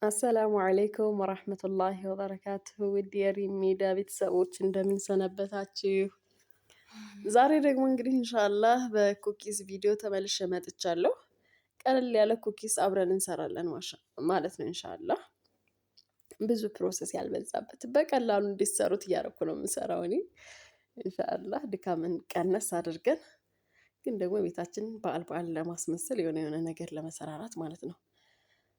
አሰላሙ አለይኩም ወራህመቱላሂ ወበረካቱሁ ውድ የሪም ሚዲያ ቤተሰቦች እንደምን ሰነበታችሁ? ዛሬ ደግሞ እንግዲህ ኢንሻአላህ በኩኪስ ቪዲዮ ተመልሼ መጥቻለሁ። ቀለል ያለ ኩኪስ አብረን እንሰራለን ማለት ነው ኢንሻአላህ። ብዙ ፕሮሰስ ያልበዛበት በቀላሉ እንዲሰሩት እያደረኩ ነው የምሰራው እኔ ኢንሻአላህ። ድካምን ቀነስ አድርገን ግን ደግሞ ቤታችን በዓል ለማስመሰል የሆነ ነገር ለመሰራራት ማለት ነው።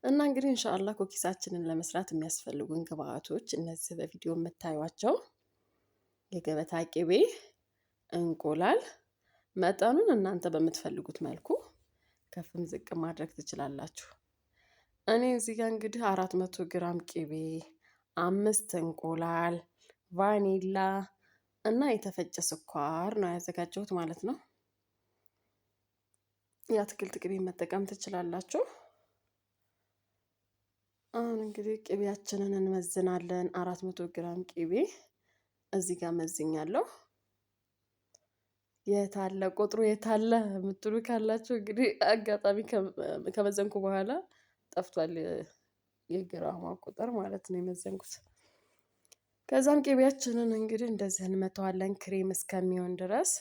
እና እንግዲህ ኢንሻአላህ ኩኪሳችንን ለመስራት የሚያስፈልጉን ግብአቶች እነዚህ በቪዲዮ የምታዩቸው የገበታ ቅቤ፣ እንቁላል፣ መጠኑን እናንተ በምትፈልጉት መልኩ ከፍም ዝቅ ማድረግ ትችላላችሁ። እኔ እዚህ ጋር እንግዲህ 400 ግራም ቅቤ፣ 5 እንቁላል፣ ቫኒላ እና የተፈጨ ስኳር ነው ያዘጋጀሁት ማለት ነው። የአትክልት ቅቤ መጠቀም ትችላላችሁ። አሁን እንግዲህ ቅቤያችንን እንመዝናለን። 400 ግራም ቅቤ እዚህ ጋር መዝኛለሁ። የታለ ቁጥሩ የታለ የምትሉ ካላችሁ እንግዲህ አጋጣሚ ከመዘንኩ በኋላ ጠፍቷል የግራማ ቁጥር ማለት ነው የመዘንኩት። ከዛም ቅቤያችንን እንግዲህ እንደዚህ እንመተዋለን ክሬም እስከሚሆን ድረስ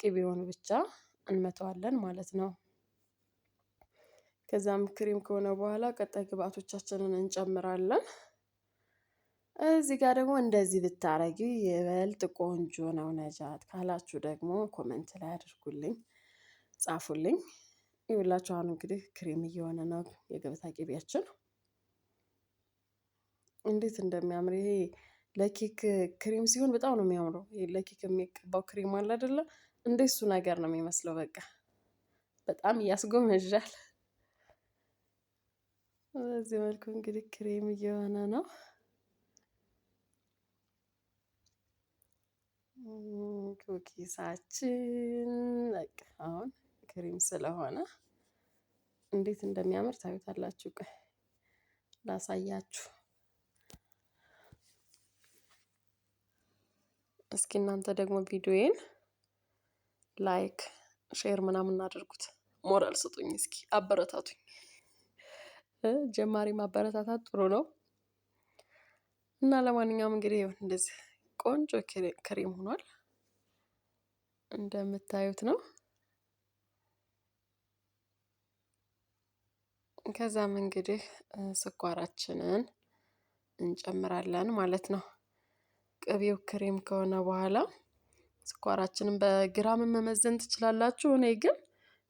ቅቤውን ብቻ እንመተዋለን ማለት ነው። ከዛም ክሬም ከሆነ በኋላ ቀጣይ ግብአቶቻችንን እንጨምራለን። እዚህ ጋር ደግሞ እንደዚህ ብታረጊ ይበልጥ ቆንጆ ነው ነጃት ካላችሁ ደግሞ ኮመንት ላይ አድርጉልኝ፣ ጻፉልኝ። ይኸውላችሁ አሁን እንግዲህ ክሬም እየሆነ ነው የገበታ ቅቤያችን። እንዴት እንደሚያምር ይሄ ለኬክ ክሬም ሲሆን በጣም ነው የሚያምረው። ይሄ ለኬክ የሚቀባው ክሬም አለ አይደለ? እንደሱ ነገር ነው የሚመስለው። በቃ በጣም ያስጎመዣል። በዚህ መልኩ እንግዲህ ክሬም እየሆነ ነው። ኩኪሳችን በቃ አሁን ክሬም ስለሆነ እንዴት እንደሚያምር ታዩታላችሁ። ቆይ ላሳያችሁ። እስኪ እናንተ ደግሞ ቪዲዮዬን ላይክ፣ ሼር ምናምን አድርጉት። ሞራል ስጡኝ፣ እስኪ አበረታቱኝ። ጀማሪ ማበረታታት ጥሩ ነው እና ለማንኛውም እንግዲህ እንደዚህ ቆንጆ ክሬም ሆኗል እንደምታዩት ነው። ከዛም እንግዲህ ስኳራችንን እንጨምራለን ማለት ነው። ቅቤው ክሬም ከሆነ በኋላ ስኳራችንን በግራም መመዘን ትችላላችሁ። እኔ ግን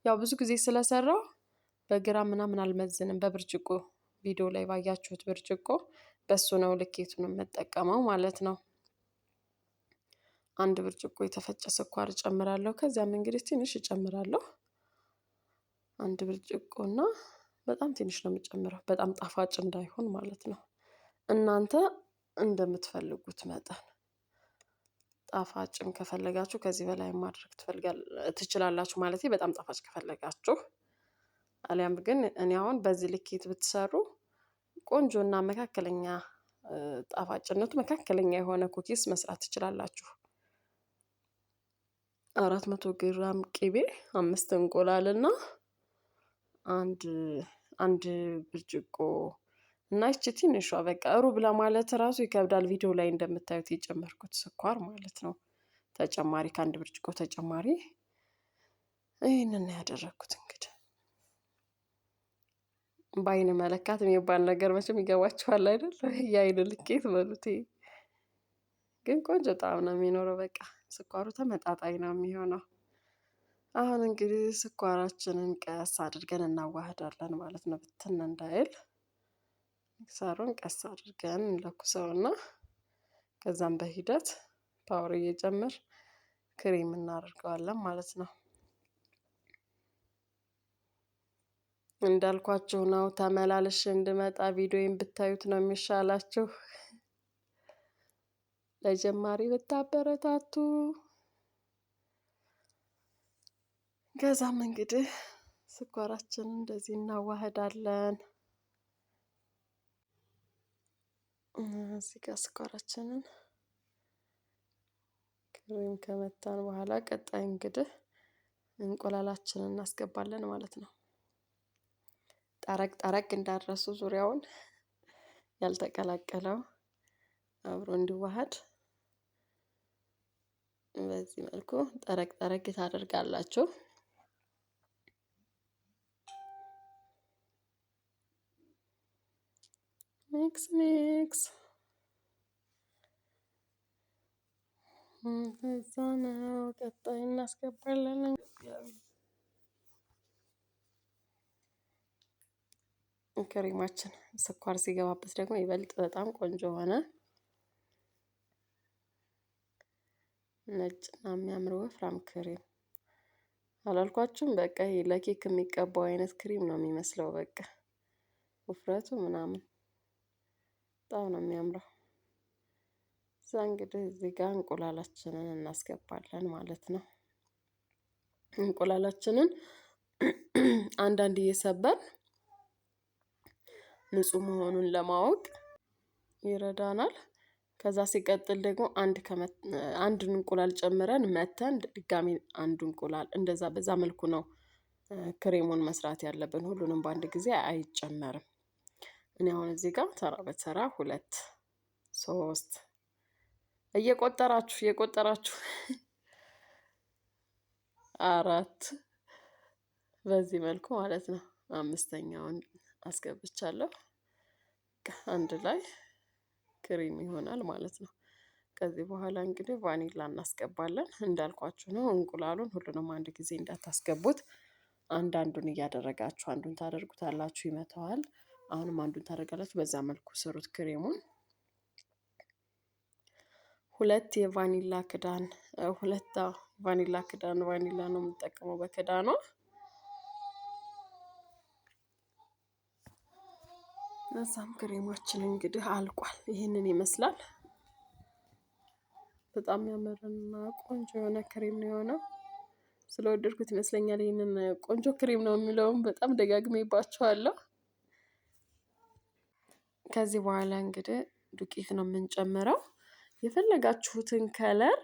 ያው ብዙ ጊዜ ስለሰራው በግራም ምናምን አልመዝንም። በብርጭቆ ቪዲዮ ላይ ባያችሁት ብርጭቆ በሱ ነው ልኬቱን የምጠቀመው ማለት ነው። 1 ብርጭቆ የተፈጨ ስኳር እጨምራለሁ። ከዛም እንግዲህ ትንሽ እጨምራለሁ። 1 ብርጭቆና በጣም ትንሽ ነው የምጨምረው፣ በጣም ጣፋጭ እንዳይሆን ማለት ነው። እናንተ እንደምትፈልጉት መጠን ጣፋጭም ከፈለጋችሁ ከዚህ በላይ ማድረግ ትችላላችሁ ማለት በጣም ጣፋጭ ከፈለጋችሁ። አሊያም ግን እኔ አሁን በዚህ ልኬት ብትሰሩ ቆንጆና መካከለኛ ጣፋጭነቱ መካከለኛ የሆነ ኩኪስ መስራት ትችላላችሁ። 400 ግራም ቅቤ፣ 5 እንቁላልና አንድ ብርጭቆ እና እቺ ትንሿ በቃ ሩብ ለማለት ራሱ ይከብዳል። ቪዲዮ ላይ እንደምታዩት የጨመርኩት ስኳር ማለት ነው። ተጨማሪ ከ1 ብርጭቆ ተጨማሪ ይሄንን ያደረኩት እንግዲህ በአይን መለካት የሚባል ነገር መቼም ይገባችኋል አይደል? የአይን ልኬት በሉት። ግን ቆንጆ ጣዕም ነው የሚኖረው። በቃ ስኳሩ ተመጣጣኝ ነው የሚሆነው። አሁን እንግዲህ ስኳራችንን ቀስ አድርገን እናዋህዳለን ማለት ነው። ብትን እንዳይል ሚክሰሩን ቀስ አድርገን እንለኩሰውና ከዛም በሂደት ፓወር እየጨመር ክሬም እናደርገዋለን ማለት ነው። እንዳልኳችሁ ነው፣ ተመላለሽ እንድመጣ ቪዲዮን ብታዩት ነው የሚሻላችሁ። ለጀማሪ ብታበረታቱ። ከዛም እንግዲህ ስኳራችንን እንደዚህ እናዋህዳለን። እዚህ ጋር ስኳራችንን ክሬም ከመታን በኋላ ቀጣይ እንግዲህ እንቁላላችንን እናስገባለን ማለት ነው። ጠረቅ እንዳረሱ ዙሪያውን ያልተቀላቀለው አብሮ እንዲዋሃድ በዚህ መልኩ ጠረቅ ጠረቅ ታደርጋላችሁ። ሚክስ ሚክስ እዛ ነው። ቀጣይ እናስገባለን። ክሬማችን ስኳር ሲገባበት ደግሞ ይበልጥ በጣም ቆንጆ ሆነ። ነጭና የሚያምር ወፍራም ክሬም አላልኳችሁም? በቃ ይሄ ለኬክ የሚቀባው አይነት ክሬም ነው የሚመስለው። በቃ ውፍረቱ ምናምን በጣም ነው የሚያምረው። እዛ እንግዲህ እዚህ ጋር እንቁላላችንን እናስገባለን ማለት ነው። እንቁላላችንን አንዳንድ እየሰበር ንጹህ መሆኑን ለማወቅ ይረዳናል። ከዛ ሲቀጥል ደግሞ አንድ እንቁላል ጨምረን መተን ድጋሚ አንድ እንቁላል እንደዛ በዛ መልኩ ነው ክሬሙን መስራት ያለብን። ሁሉንም በአንድ ጊዜ አይጨመርም። እኔ አሁን እዚህ ጋር ተራ በተራ 2 3 እየቆጠራችሁ 4 በዚህ መልኩ ማለት ነው። 5ኛውን አስገብቻለሁ። አንድ ላይ ክሬም ይሆናል ማለት ነው። ከዚህ በኋላ እንግዲህ ቫኒላ እናስገባለን። እንዳልኳችሁ ነው እንቁላሉን ሁሉንም አንድ ጊዜ እንዳታስገቡት። አንዱን እያደረጋችሁ አንዱን ታደርጉታላችሁ፣ ይመታዋል። አሁንም አንዱን ታደርጋላችሁ። በዛ መልኩ ስሩት ክሬሙን። 2 የቫኒላ ክዳን 2 ቫኒላ ክዳን ቫኒላ ነው የምጠቀመው በክዳኗ። እዛም ክሬማችን እንግዲህ አልቋል። ይህንን ይመስላል። በጣም ያምርና ቆንጆ የሆነ ክሬም ነው የሆነው። ስለወደድኩት ይመስለኛል ይህንን ቆንጆ ክሬም ነው የሚለውን በጣም ደጋግሜባቸዋለሁ። ከዚህ በኋላ እንግዲህ ዱቄት ነው የምንጨምረው። የፈለጋችሁትን ከለር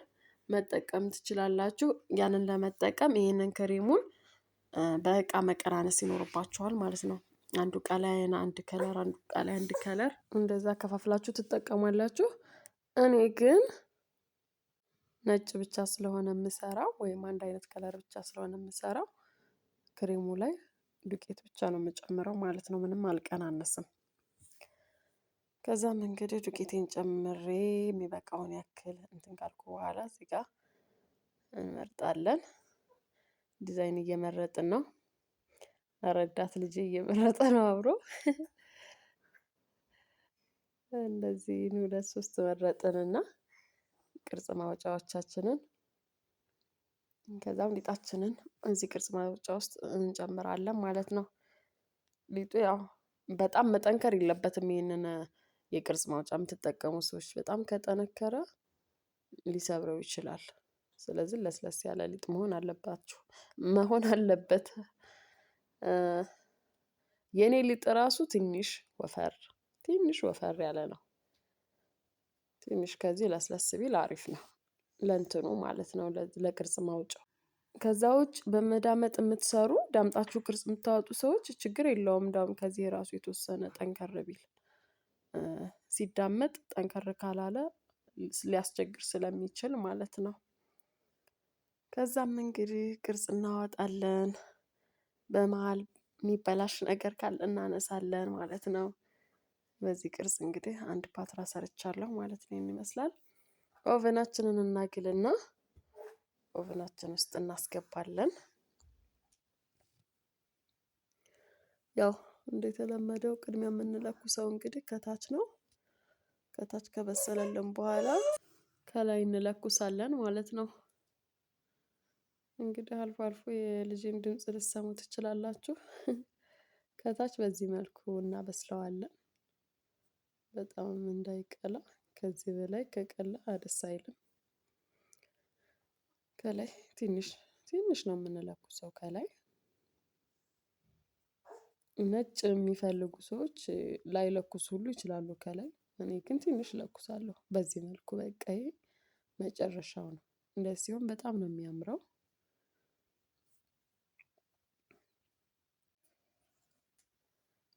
መጠቀም ትችላላችሁ። ያንን ለመጠቀም ይህንን ክሬሙን በእቃ መቀናነስ ይኖርባችኋል ማለት ነው። አንዱ እቃ ላይ አንድ ከለር፣ አንዱ እቃ ላይ አንድ ከለር እንደዛ ከፋፍላችሁ ትጠቀማላችሁ። እኔ ግን ነጭ ብቻ ስለሆነ የምሰራው ወይም አንድ አይነት ከለር ብቻ ስለሆነ የምሰራው ክሬሙ ላይ ዱቄት ብቻ ነው የምጨምረው ማለት ነው። ምንም አልቀናነስም። ከዛም እንግዲህ ዱቄቴን ጨምሬ የሚበቃውን ያክል እንትን ካልኩ በኋላ እዚህ ጋር እንመርጣለን። ዲዛይን እየመረጥን ነው። ረዳት ልጅ እየመረጠ ነው አብሮ። እንደዚህ 2 3 መረጥንና ቅርጽ ማውጫዎቻችንን ከዛም ሊጣችንን እዚህ ቅርጽ ማውጫ ውስጥ እንጨምራለን ማለት ነው። ሊጡ ያው በጣም መጠንከር የለበትም። ይሄንን የቅርጽ ማውጫ የምትጠቀሙ ሰዎች በጣም ከጠነከረ ሊሰብረው ይችላል። ስለዚህ ለስለስ ያለ ሊጥ መሆን አለበት። የኔ ሊጥ ራሱ ትንሽ ወፈር ያለ ነው። ትንሽ ከዚህ ለስለስ ቢል አሪፍ ነው ለእንትኑ ማለት ነው፣ ለቅርጽ ማውጫው። ከዛ ውጭ በመዳመጥ የምትሰሩ ዳምጣችሁ ቅርጽ የምታወጡ ሰዎች ችግር የለውም። እንዳውም ከዚህ ራሱ የተወሰነ ጠንከር ቢል ሲዳመጥ ጠንከር ካላለ ሊያስቸግር ስለሚችል ማለት ነው። ከዛም እንግዲህ ቅርጽ እናወጣለን። በመሃል የሚበላሽ ነገር ካለ እናነሳለን ማለት ነው። በዚህ ቅርጽ እንግዲህ አንድ ፓትራ ሰርቻለሁ ማለት ነው። ይመስላል። ኦቨናችንን እናግልና ኦቨናችን ውስጥ እናስገባለን። ያው እንደተለመደው ቅድሚያ የምንለኩሰው እንግዲህ ከታች ነው። ከታች ከበሰለልን በኋላ ከላይ እንለኩሳለን ማለት ነው። እንግዲህ አልፎ አልፎ የልጄን ድምጽ ልትሰሙ ትችላላችሁ። ከታች በዚህ መልኩ እናበስለዋለን። በጣም እንዳይቀላ፣ ከዚህ በላይ ከቀላ ደስ አይልም። ከላይ ትንሽ ነው የምንለኩሰው። ከላይ ነጭ የሚፈልጉ ሰዎች ላይለኩሱ ሁሉ ይችላሉ ከላይ። እኔ ግን ትንሽ ለኩሳለሁ። በዚህ መልኩ በቃ ይሄ መጨረሻው ነው። እንደዚህ ሲሆን በጣም ነው የሚያምረው።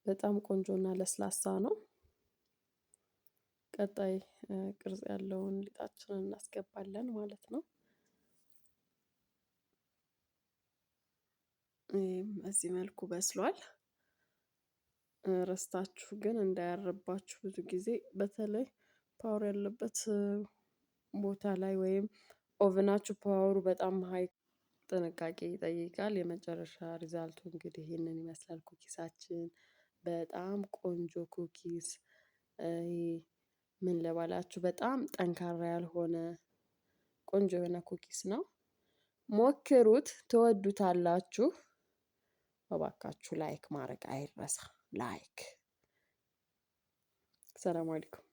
በጣም ቆንጆና ለስላሳ ነው። ቀጣይ ቅርጽ ያለውን ሊጣችንን እናስገባለን ማለት ነው። በዚህ መልኩ በስሏል። ረስታችሁ ግን እንዳያርባችሁ ብዙ ጊዜ በተለይ ፓወር ያለበት ቦታ ላይ ወይም ኦቨናችሁ ፓወሩ በጣም ሀይ ጥንቃቄ ይጠይቃል። የመጨረሻ ሪዛልቱ እንግዲህ ይህንን ይመስላል። ኩኪሳችን በጣም ቆንጆ ኩኪስ፣ ምን ልበላችሁ በጣም ጠንካራ ያልሆነ ቆንጆ የሆነ ኩኪስ ነው። ሞክሩት፣ ትወዱታላችሁ። እባካችሁ ላይክ ማድረግ አይረሳ። ላይክ። ሰላም አለይኩም።